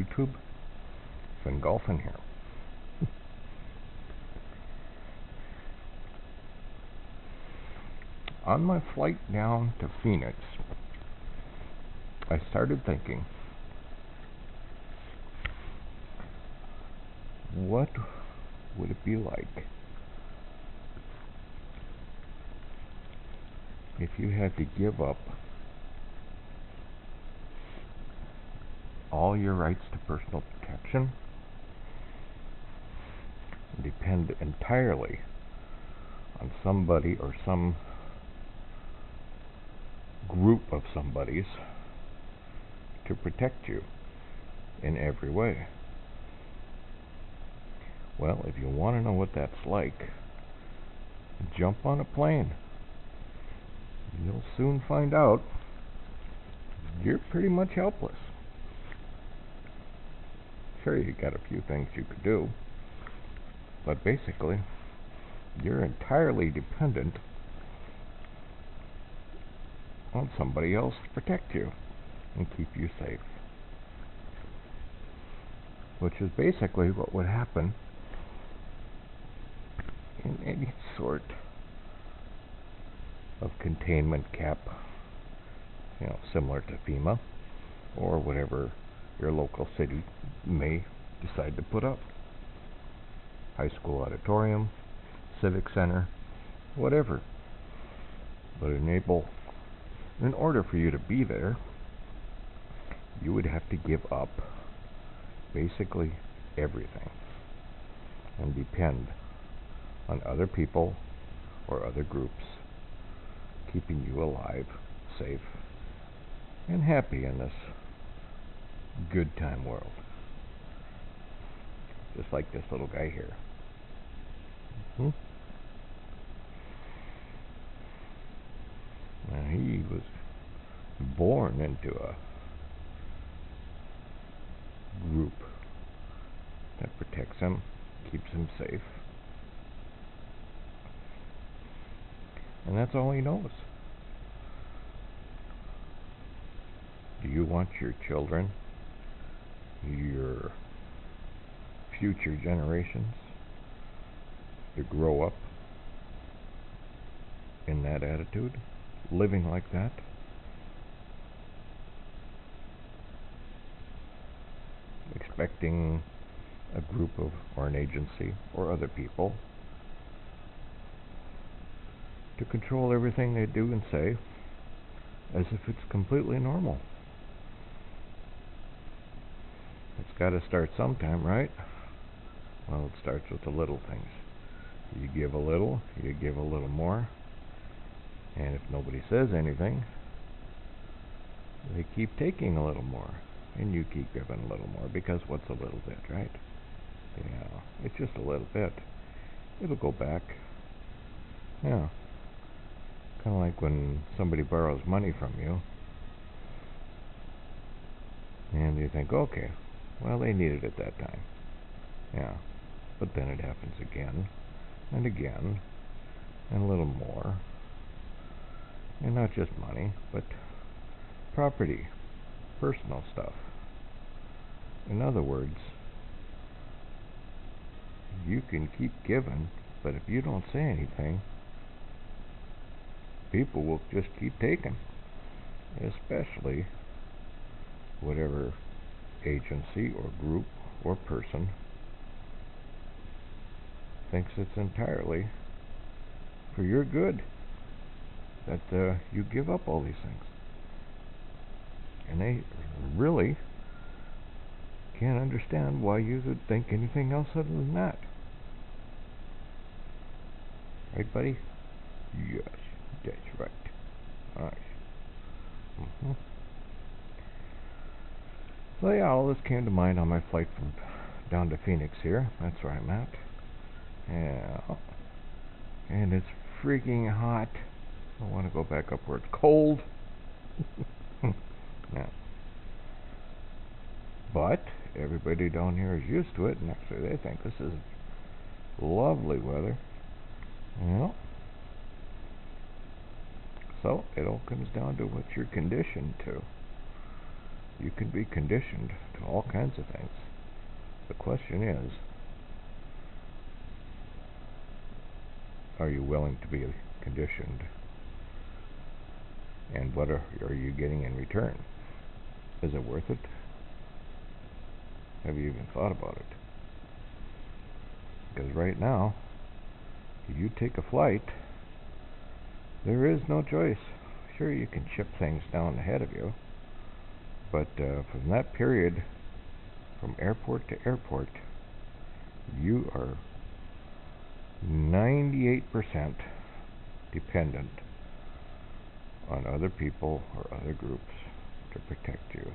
YouTube. Finn Golfin here. On my flight down to Phoenix, I started thinking, what would it be like if you had to give up all your rights to personal protection and depend entirely on somebody or some group of somebodies to protect you in every way? Well, if you want to know what that's like, jump on a plane. You'll soon find out you're pretty much helpless. Sure, you got a few things you could do, but basically, you're entirely dependent on somebody else to protect you and keep you safe. Which is basically what would happen in any sort of containment cap, similar to FEMA or whatever your local city may decide to put up. High school auditorium, civic center, whatever. But in order for you to be there, you would have to give up basically everything and depend on other people or other groups keeping you alive, safe, and happy in this good time world. Just like this little guy here. Now, he was born into a group that protects him, keeps him safe, and that's all he knows. Do you want your children, your future generations, to grow up in that attitude, living like that? Expecting a group of, or an agency, or other people to control everything they do and say as if it's completely normal. It's got to start sometime, right? Well, it starts with the little things. You give a little, you give a little more, and if nobody says anything, they keep taking a little more, and you keep giving a little more, because what's a little bit, right? Yeah, it's just a little bit. It'll go back. Yeah. Kind of like when somebody borrows money from you, and you think, okay, well, they needed it that time. Yeah. But then it happens again, and again, and a little more. And not just money, but property, personal stuff. In other words, you can keep giving, but if you don't say anything, people will just keep taking, especially whatever agency or group or person thinks it's entirely for your good that you give up all these things. And they really can't understand why you would think anything else other than that. Right, buddy? Yes, that's right. Nice. So yeah, all this came to mind on my flight from down to Phoenix here. That's where I'm at. Yeah. And it's freaking hot. I want to go back up where it's cold. Yeah. But everybody down here is used to it, and actually they think this is lovely weather. Yeah. So it all comes down to what you're conditioned to. You can be conditioned to all kinds of things. The question is, are you willing to be conditioned? And what are you getting in return? Is it worth it? Have you even thought about it? Because right now, if you take a flight, there is no choice. Sure, you can ship things down ahead of you, but from that period, from airport to airport, you are 98% dependent on other people or other groups to protect you.